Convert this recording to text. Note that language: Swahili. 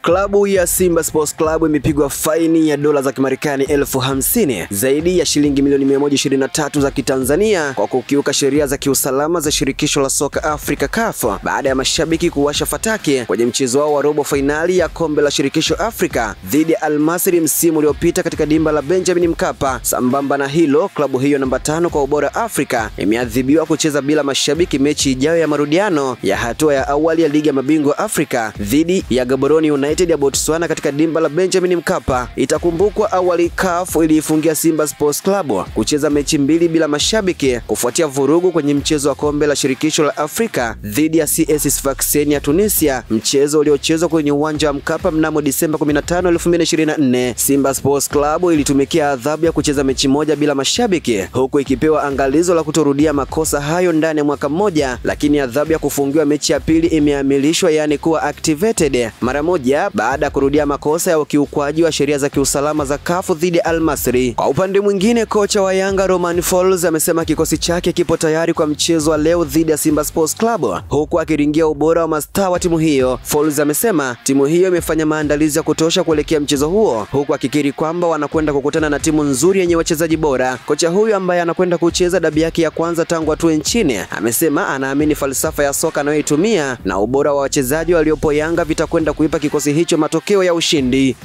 Klabu ya Simba Sports Club imepigwa faini ya dola za Kimarekani 50,000, zaidi ya shilingi milioni 123 za Kitanzania kwa kukiuka sheria za kiusalama za shirikisho la soka Afrika CAF baada ya mashabiki kuwasha fataki kwenye mchezo wao wa robo fainali ya kombe la shirikisho Afrika dhidi ya Al Masry msimu uliopita katika dimba la Benjamin Mkapa. Sambamba na hilo, klabu hiyo namba 5 kwa ubora Afrika imeadhibiwa kucheza bila mashabiki mechi ijayo ya marudiano ya hatua ya awali ya ligi ya mabingwa Afrika dhidi ya Gaborone United ya Botswana katika dimba la Benjamin Mkapa. Itakumbukwa awali CAF iliifungia Simba Sports Club kucheza mechi mbili bila mashabiki kufuatia vurugu kwenye mchezo wa kombe la shirikisho la Afrika dhidi ya CS Sfaxien ya Tunisia, mchezo uliochezwa kwenye uwanja wa Mkapa mnamo Disemba 15, 2024. Simba Sports Club ilitumikia adhabu ya kucheza mechi moja bila mashabiki huku ikipewa angalizo la kutorudia makosa hayo ndani ya mwaka mmoja, lakini adhabu ya kufungiwa mechi ya pili imeamilishwa, yani kuwa activated mara moja baada ya kurudia makosa ya ukiukwaji wa sheria za kiusalama za CAF dhidi ya Al Masry. Kwa upande mwingine, kocha wa Yanga Romain Folz amesema kikosi chake kipo tayari kwa mchezo wa leo dhidi ya Simba Sports Club huku akiringia ubora wa mastaa wa timu hiyo. Folz amesema timu hiyo imefanya maandalizi ya kutosha kuelekea mchezo huo huku akikiri kwamba wanakwenda kukutana na timu nzuri yenye wachezaji bora. Kocha huyu ambaye anakwenda kucheza dabi yake ya kwanza tangu atue nchini amesema anaamini falsafa ya soka anayoitumia na ubora wa wachezaji waliopo Yanga vitakwenda kuipa kikosi hicho matokeo ya ushindi.